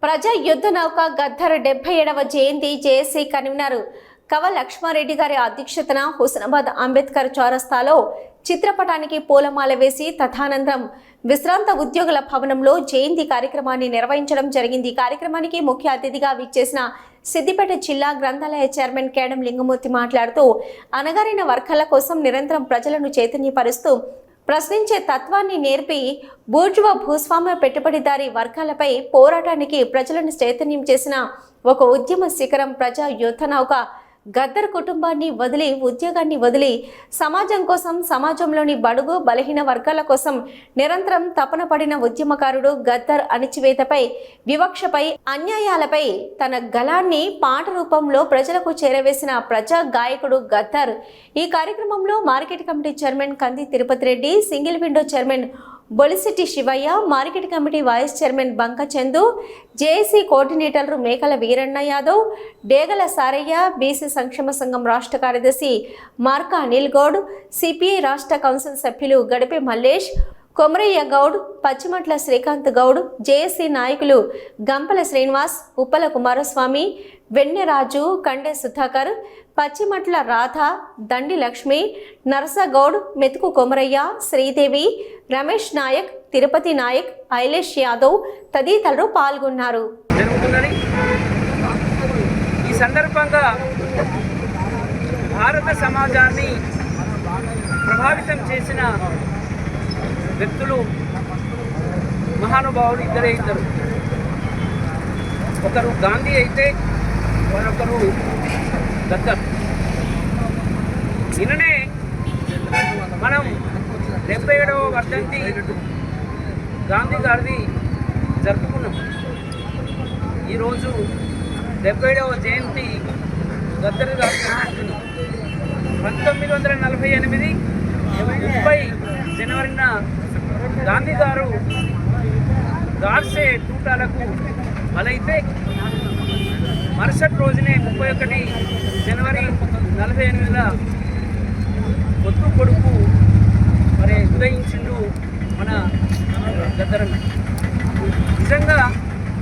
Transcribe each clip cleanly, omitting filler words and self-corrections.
ప్రజా యుద్ధ నౌక గద్దర్ 77వ జయంతి జేఏసీ కన్వీనర్ కవ లక్ష్మారెడ్డి గారి అధ్యక్షతన హుస్నాబాద్ అంబేద్కర్ చౌరస్తాలో చిత్రపటానికి పూలమాల వేసి తదనంతరం విశ్రాంత ఉద్యోగుల భవనంలో జయంతి కార్యక్రమాన్ని నిర్వహించడం జరిగింది. కార్యక్రమానికి ముఖ్య అతిథిగా విచ్చేసిన సిద్దిపేట జిల్లా గ్రంథాలయ చైర్మన్ కేడం లింగమూర్తి మాట్లాడుతూ అణగారిన వర్గాల కోసం నిరంతరం ప్రజలను చైతన్యపరుస్తూ ప్రశ్నించే తత్వాన్ని నేర్పి బూర్జువా భూస్వామ్య పెట్టుబడిదారీ వర్గాలపై పోరాటానికి ప్రజలను చైతన్యం చేసిన ఒక ఉద్యమ శిఖరం ప్రజా యుద్ధ నౌక గద్దర్ కుటుంబాన్ని వదిలి ఉద్యోగాన్ని వదిలి సమాజం కోసం సమాజంలోని బడుగు బలహీన వర్గాల కోసం నిరంతరం తపన పడిన ఉద్యమకారుడు గద్దర్ అణచివేతపై వివక్షపై అన్యాయాలపై తన గళాన్ని పాట రూపంలో ప్రజలకు చేరవేసిన ప్రజా గాయకుడు గద్దర్. ఈ కార్యక్రమంలో market committee chairman Kandi Tirupati Reddy, single window chairman Bolishetty Shivaiah, market committee vice chairman Banka Chandu, JAC కోఆర్డినేటర్లు మేకల వీరన్న యాదవ్, డేగల సారయ్య, బీసీ సంక్షేమ సంఘం రాష్ట్ర కార్యదర్శి మార్కా అనిల్ గౌడ్, సిపిఐ రాష్ట్ర కౌన్సిల్ సభ్యులు గడిపే మల్లేష్, కొమరయ్య గౌడ్, పచ్చిమట్ల శ్రీకాంత్ గౌడ్, జేఏసీ నాయకులు గంపల శ్రీనివాస్, ఉప్పల కుమారస్వామి, వెన్నెరాజు, కండే సుధాకర్, పచ్చిమట్ల రాధ, దండి లక్ష్మి, నరసగౌడ్, మెతుకు కొమరయ్య, శ్రీదేవి, రమేష్ నాయక్, తిరుపతి నాయక్, ఐలేష్ యాదవ్ తదితరులు పాల్గొన్నారు. ఈ సందర్భంగా భారత సమాజాన్ని ప్రభావితం చేసిన వ్యక్తులు మహానుభావులు ఇద్దరు. ఒకరు గాంధీ అయితే మరొకరు గద్దర్. నిన్ననే మనం 77వ వర్ధంతి గాంధీ గారిది జరుపుకున్నాం. ఈరోజు 77వ జయంతి గద్దర్ గారి 1948 30 జనవరిన గాంధీ గారు గాడ్సే తూటాలకు బలైతే మరుసటి రోజునే 31 జనవరి 48 పొద్దు కొడుకు మరి ఉదయించిండు మన గద్దరన్న. నిజంగా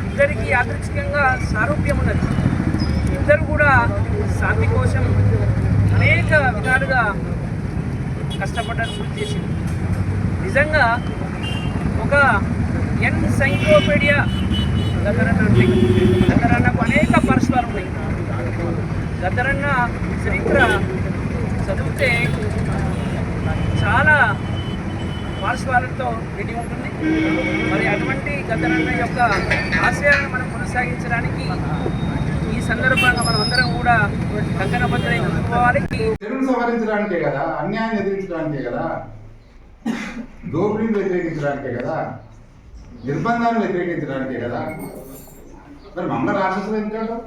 ఇద్దరికి యాదృచ్ఛికంగా సారూప్యం ఉన్నది. ఇద్దరు కూడా శాంతి కోసం అనేక విధాలుగా కష్టపడ్డారు, చేసింది. నిజంగా ఒక ఎన్సైక్లోపీడియా గద్దరన్నకు అనేక పరస్పరాలు ఉన్నాయి. గద్దరన్న చరిత్ర చదివితే చాలా పార్శ్వాలతో నిండి ఉంటుంది. మరి అటువంటి గద్దరన్న యొక్క ఆశయాలను మనం కొనసాగించడానికి ఈ సందర్భంగా మనం అందరం కూడా కంకణబద్ధులై ముందుకోవాలి. సవరించడానికే కదా, అన్యాయాన్ని ఎదిరించడానికే కదా, దోపిడీని వ్యతిరేకించడానికే కదా, నిర్బంధాన్ని వ్యతిరేకించడానికే కదా. మరి మమ్మల్ని రాక్షసులు ఎందుకంటే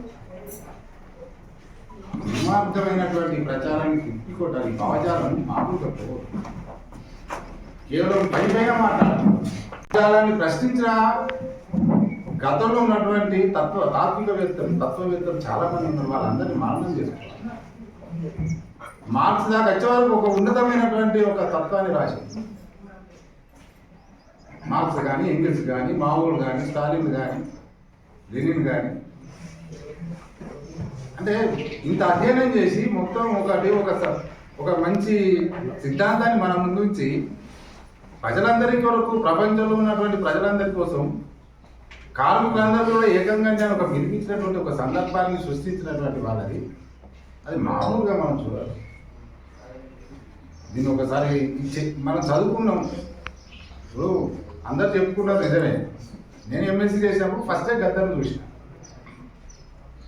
దుర్మార్గమైనటువంటి ప్రచారాన్ని తిప్పికొట్టాలి. భావజాలాన్ని మామూలుగా కేవలం పైపైన మాట్లాడాలి. ప్రశ్నించిన గతంలో ఉన్నటువంటి తత్వవేత్తలు చాలా మంది ఉన్నారు. వాళ్ళందరినీ మారణం చేసుకోవాలి. మార్క్స్ దాకా వచ్చే వరకు ఒక ఉన్నతమైనటువంటి ఒక తత్వాన్ని రాసింది. మార్క్స్ కానీ, ఎంగిల్స్ కానీ, మావోలు కానీ, స్టాలిన్ కానీ, లెనిన్ కానీ, అంటే ఇంత అధ్యయనం చేసి మొత్తం ఒక మంచి సిద్ధాంతాన్ని మన ముందు ఉంచి ప్రజలందరి కొరకు, ప్రపంచంలో ఉన్నటువంటి ప్రజలందరి కోసం కార్మికులందరూ కూడా ఏకంగా ఒక వినిపించినటువంటి ఒక సందర్భాన్ని సృష్టించినటువంటి వాళ్ళది. అది మామూలుగా మనం చూడాలి. దీన్ని ఒకసారి మనం చదువుకున్నాం. ఇప్పుడు అందరు చెప్పుకున్నారు, నిజమే. నేను ఎంఎస్సీ చేసినప్పుడు ఫస్టే గద్దర్ని చూసిన.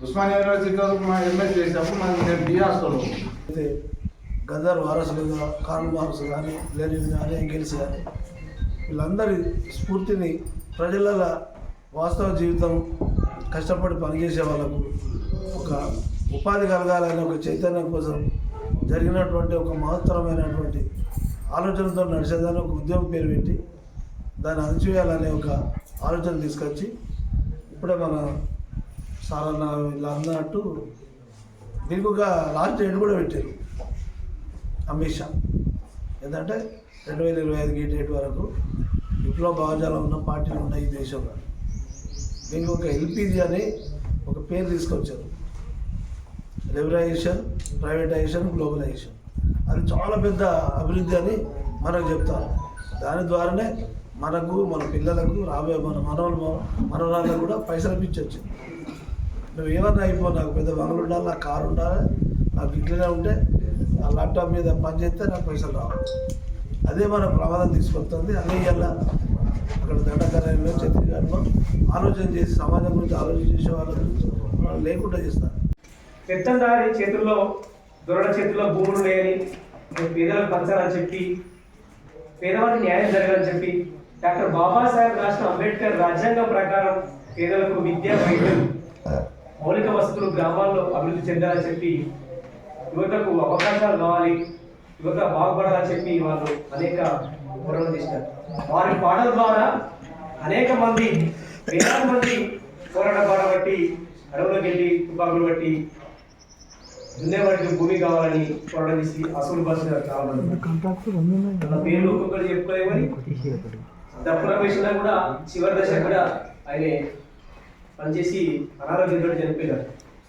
ఉస్మానియా యూనివర్సిటీలో ఎంఎస్సీ చేసినప్పుడు నేను బి హాస్టల్లో అయితే గద్దర్ వారసులుగా కార్ల్ మార్క్స్ కానీ, లెనిన్ కానీ, ఎంగిల్స్ కానీ వీళ్ళందరి స్ఫూర్తిని ప్రజల వాస్తవ జీవితం కష్టపడి పనిచేసే వాళ్ళకు ఒక ఉపాధి కలగాలనే ఒక చైతన్యం కోసం జరిగినటువంటి ఒక మహత్తరమైనటువంటి ఆలోచనతో నడిచేదాన్ని ఒక ఉద్యమం పేరు పెట్టి దాన్ని అణచివేయాలనే ఒక ఆలోచన తీసుకొచ్చి ఇప్పుడే మన సారన్న ఇలా అన్నట్టు దీనికి ఒక లాస్ట్ డేట్ కూడా పెట్టారు అమిత్ షా. ఏంటంటే 2025 డేట్ వరకు విప్లవ భావజాలం ఉన్న పార్టీలు ఉన్నాయి ఈ దేశంలో. మీకు ఒక ఎల్పిజి అని ఒక పేరు తీసుకొచ్చారు. Liberalization, privatization, globalization. అది చాలా పెద్ద అభివృద్ధి అని మనకు చెప్తారు. దాని ద్వారానే మనకు, మన పిల్లలకు, రాబోయే మన మనవరాళ్ళకు కూడా పైసలు పిచ్చొచ్చు. నువ్వు ఏమన్నా అయిపో, నాకు పెద్ద బంగ్లు ఉండాలి, నాకు కారు ఉండాలి, నాకు ఇట్లనే ఉంటే ఆ ల్యాప్టాప్ మీద పని చేస్తే నాకు పైసలు రావాలి. అదే మన ప్రమాదం తీసుకొస్తుంది. అదే ఇవాళ అక్కడ దండకార్యంలో, ఛత్తీస్గఢ్లో ఆలోచన చేసి సమాజం గురించి ఆలోచన చేసే వాళ్ళ గురించి వాళ్ళు లేకుండా చేస్తారు. పెత్తందారి చేతుల్లో, దొరల చేతుల్లో భూములు లేని, పేదలకు పంచాలని చెప్పి, పేదవారికి న్యాయం జరగాలని చెప్పి డాక్టర్ బాబాసాహెబ్ రాసిన అంబేద్కర్ రాజ్యాంగం ప్రకారం పేదలకు విద్య, వైద్యం, మౌలిక వసతులు గ్రామాల్లో అభివృద్ధి చెందాలని చెప్పి, యువతకు అవకాశాలు కావాలి, యువత బాగుపడాలని చెప్పి వాళ్ళు అనేక పోరాటాలు చేశారు. వారి పాటల ద్వారా అనేక మంది, వేలాది మంది పోరాట పాట బట్టి, అడవులకు వెళ్ళి తుపాకులు బట్టి, దున్నేవాడికి భూమి కావాలని పోరాటం చేసి అసలు బస్సు కావాలని తన పేర్లు ఒక్కొక్కరు చెప్పుకోలేమని దప్పుల విషయంలో కూడా చివరి దశ కూడా ఆయన పనిచేసి అనారోగ్యంతో చనిపోయినారు.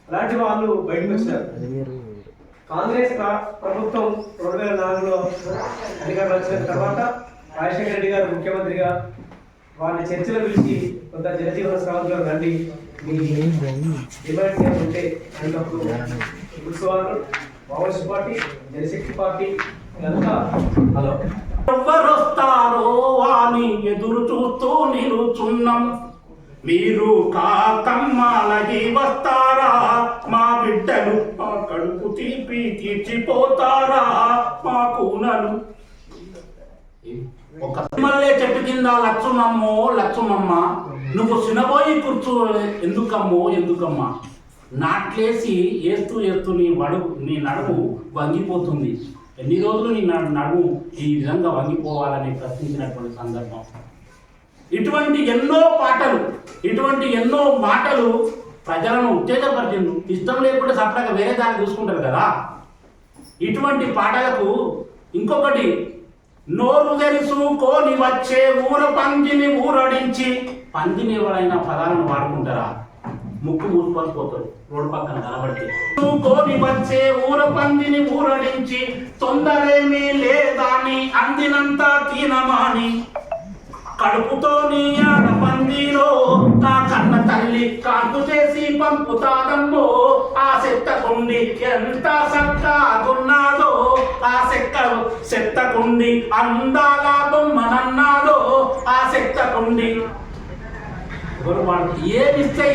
అలాంటి వాళ్ళు బయటకు వచ్చినారు. కాంగ్రెస్ ప్రభుత్వం 2004లో అధికారులు వచ్చిన తర్వాత రాజశేఖర రెడ్డి గారు ముఖ్యమంత్రిగా వారిని చర్చలు పిలిచి కొంత జనజీవన శ్రావంతిలో రండి, మీ డిమాండ్స్ ఏమంటే అన్నప్పుడు ఉత్సవాలు, మావోయిస్ట్ పార్టీ, జనశక్తి పార్టీ ఇదంతా హలో ఎవరొస్తారో అని ఎదురు చూస్తూ నిలుచున్నాం. మీరు కాకమ్మాలకి వస్తారా? మా బిడ్డలు మా కడుపు తీపి తీర్చిపోతారా? మా కూనలు ఒక మల్లె చెట్టు కింద లక్ష్మమ్మ నువ్వు సినబోయి కూర్చో ఎందుకమ్మా నాట్లేసి ఏస్తూ నీ నడుము వంగిపోతుంది. ఎన్ని రోజులు నీ నడుము ఈ విధంగా వంగిపోవాలని ప్రశ్నించినటువంటి సందర్భం. ఇటువంటి ఎన్నో పాటలు, ఇటువంటి ఎన్నో మాటలు ప్రజలను ఉత్తేజపరిచిండు. ఇష్టం లేకుండా సపరేట్గా వేరే దాన్ని చూసుకుంటారు కదా. ఇటువంటి పాటలకు ఇంకొకటి, నోరు తెలుసుకోని వచ్చే ఊర పందిని ఊరడించి, పందిని ఎవరైనా పదాలను వాడుకుంటారా? ముక్కు మూసుకొని రోడ్డు పక్కన కనబడితే. కోని వచ్చే ఊర పందిని ఊరడించి, తొందరేమీ లేదాని అందినంత తీనమాని, కడుపుతో నీ ఆడ పందిలో నా కన్న తల్లి కాకు చేసి పంపుతాదమ్మో. ఆ సెత్తకుండి ఎంత సక్కగున్నాదో, ఆ సెత్తకుండి అందాల బొమ్మనన్నాదో, ఆ సెత్తకుండి ఏమిస్తే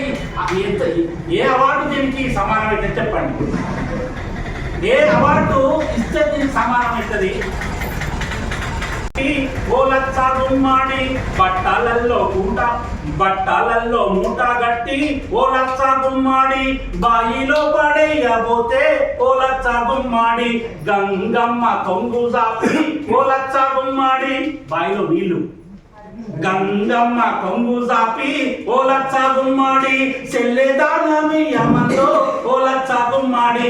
ఏ అవార్డు దీనికి సమానం అయితే చెప్పండి. ఏ అవార్డు ఇస్తే దీనికి సమానం అవుతుంది? ఓ లచ్చ గుమ్మాడి బట్టలల్లో మూట గట్టి, ఓ లచ్చ గుమ్మాడి బాయిలో పడేయబోతే, ఓ లచ్చ గుమ్మాడి గంగమ్మ కొంగు జాపి, ఓ లచ్చ గుమ్మాడి బాయిలో నీళ్లు, గంగమ్మ కొంగు జాపి, ఓ లచ్చ గుమ్మాడి చెల్లెదానమి అమ్మతో, ఓ లచ్చ గుమ్మాడి